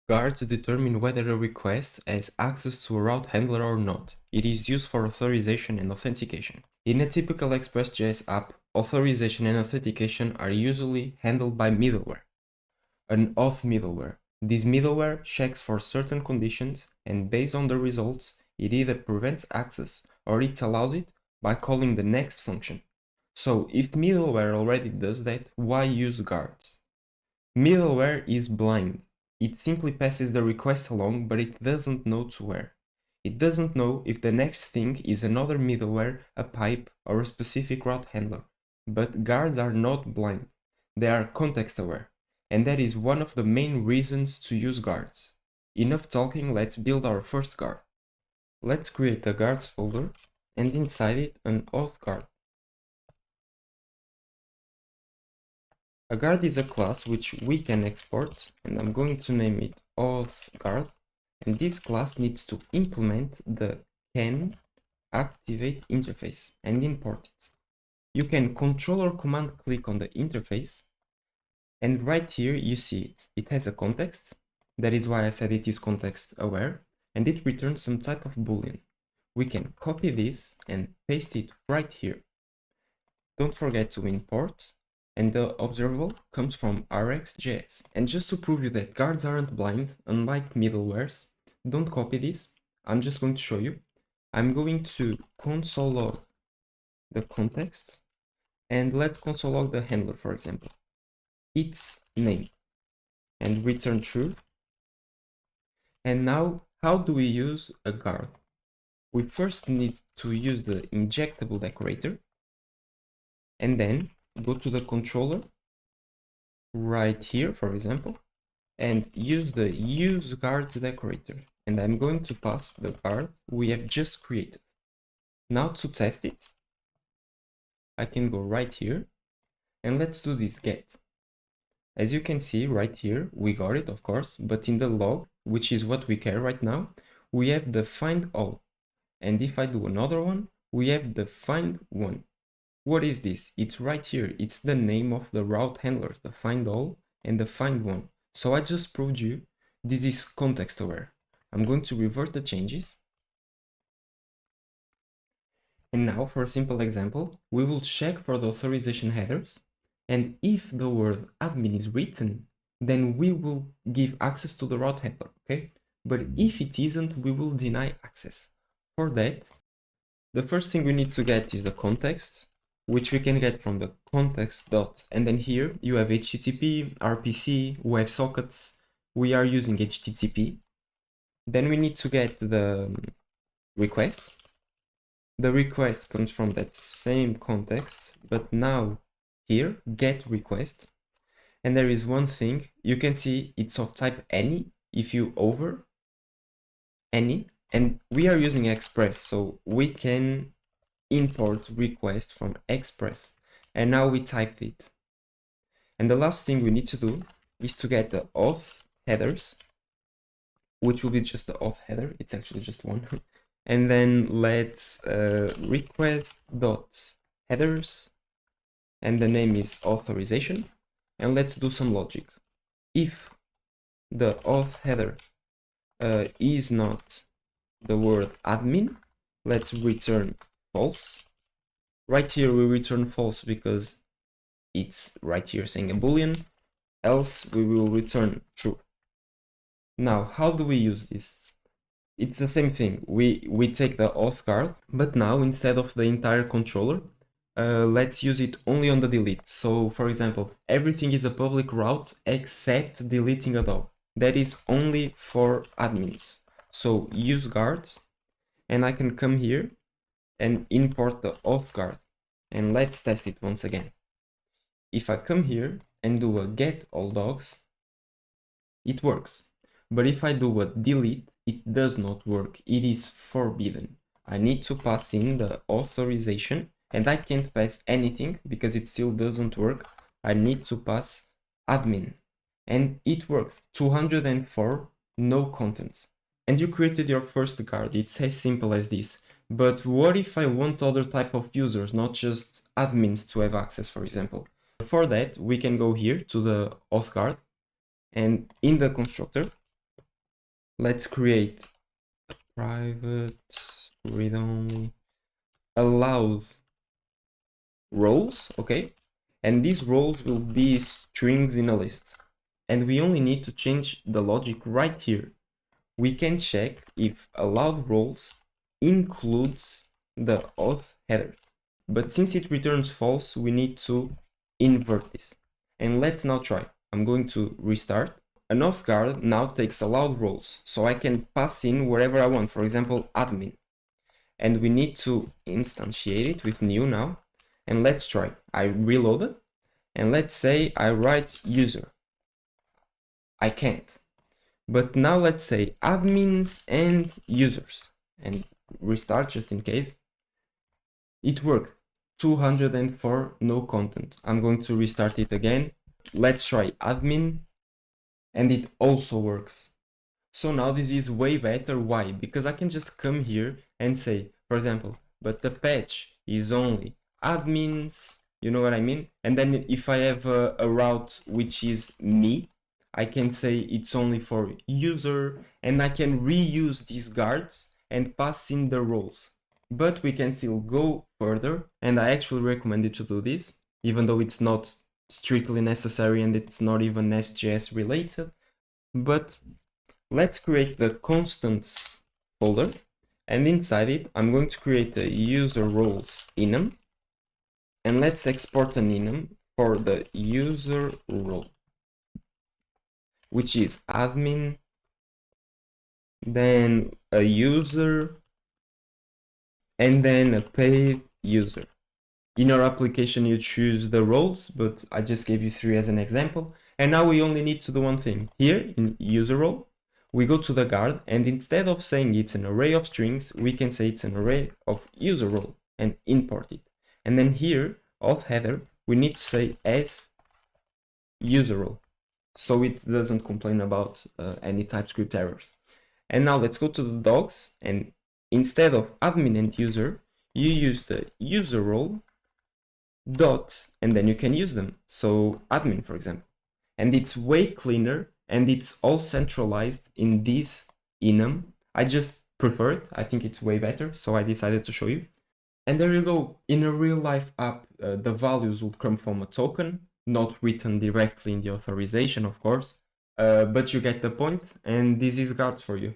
Guards determine whether a request has access to a route handler or not. It is used for authorization and authentication. In a typical Express.js app, authorization and authentication are usually handled by middleware. An auth middleware. This middleware checks for certain conditions, and based on the results, it either prevents access or it allows it by calling the next function. So if middleware already does that, why use guards? Middleware is blind. It simply passes the request along, but it doesn't know to where. It doesn't know if the next thing is another middleware, a pipe, or a specific route handler. But guards are not blind. They are context aware. And that is one of the main reasons to use guards. Enough talking, let's build our first guard. Let's create a guards folder and inside it an auth guard. A guard is a class which we can export, and I'm going to name it auth guard. And this class needs to implement the can activate interface and import it. You can control or command click on the interface, and right here you see it. It has a context. That is why I said it is context aware, and it returns some type of boolean. We can copy this and paste it right here. Don't forget to import, and the observable comes from rx.js. And just to prove you that guards aren't blind, unlike middlewares, don't copy this. I'm just going to show you. I'm going to console log the context, and let's console log the handler, for example, its name, and return true. And now, how do we use a guard? We first need to use the injectable decorator, and then go to the controller right here, for example, and use the use guard decorator. And I'm going to pass the guard we have just created. Now to test it, I can go right here and let's do this get. As you can see right here, we got it, of course, but in the log, which is what we care right now, we have the find all. And if I do another one, we have the find one. What is this? It's right here. It's the name of the route handlers, the find all and the find one. So I just proved you this is context aware. I'm going to revert the changes. And now for a simple example, we will check for the authorization headers. And if the word admin is written, then we will give access to the route handler, okay? But if it isn't, we will deny access. For that, the first thing we need to get is the context, which we can get from the context dot. And then here you have HTTP, RPC, WebSockets. We are using HTTP. Then we need to get the request. The request comes from that same context, but now here, get request. And there is one thing, you can see it's of type any if you over any, and we are using Express, so we can import request from Express. And now we typed it. And the last thing we need to do is to get the auth headers, which will be just the auth header. It's actually just one. And then let's request dot headers, and the name is authorization. And let's do some logic. If the auth header is not the word admin, let's return false. Right here we return false because it's right here saying a boolean, else we will return true. Now, how do we use this? It's the same thing. We take the auth guard, but now instead of the entire controller, let's use it only on the delete. So for example, everything is a public route except deleting a dog. That is only for admins. So use guards, and I can come here and import the auth guard. And let's test it once again. If I come here and do a get all dogs, it works. But if I do a delete, it does not work. It is forbidden. I need to pass in the authorization, and I can't pass anything because it still doesn't work. I need to pass admin, and it works. 204, no content. And you created your first guard. It's as simple as this. But what if I want other type of users, not just admins, to have access, for example? For that, we can go here to the auth guard, and in the constructor, let's create a private read-only allowed roles, okay? And these roles will be strings in a list. And we only need to change the logic right here. We can check if allowed roles includes the auth header. But since it returns false, we need to invert this. And let's now try. I'm going to restart. An auth guard now takes allowed roles, so I can pass in wherever I want, for example, admin. And we need to instantiate it with new now. And let's try. I reload it, and let's say I write user. I can't. But now let's say admins and users, and restart just in case. It worked. 204 no content. I'm going to restart it again. Let's try admin, and it also works. So now this is way better. Why? Because I can just come here and say, for example, but the patch is only admins, you know what I mean? And then if I have a route which is me, I can say it's only for user, and I can reuse these guards and pass in the roles. But we can still go further, and I actually recommend you to do this, even though it's not strictly necessary and it's not even NestJs related. But let's create the constants folder, and inside it I'm going to create a user roles enum, and let's export an enum for the user role, which is admin, then a user, and then a paid user. In our application you choose the roles, but I just gave you 3 as an example. And now we only need to do one thing. Here in user role, we go to the guard, and instead of saying it's an array of strings, we can say it's an array of user role and import it. And then here, auth header, we need to say as user role, so it doesn't complain about any TypeScript errors. And now let's go to the docs, and instead of admin and user, you use the user role dot, and then you can use them. So admin, for example. And it's way cleaner, and it's all centralized in this enum. I just prefer it. I think it's way better, so I decided to show you. And there you go. In a real life app, the values will come from a token, not written directly in the authorization, of course. But you get the point, and this is guard for you.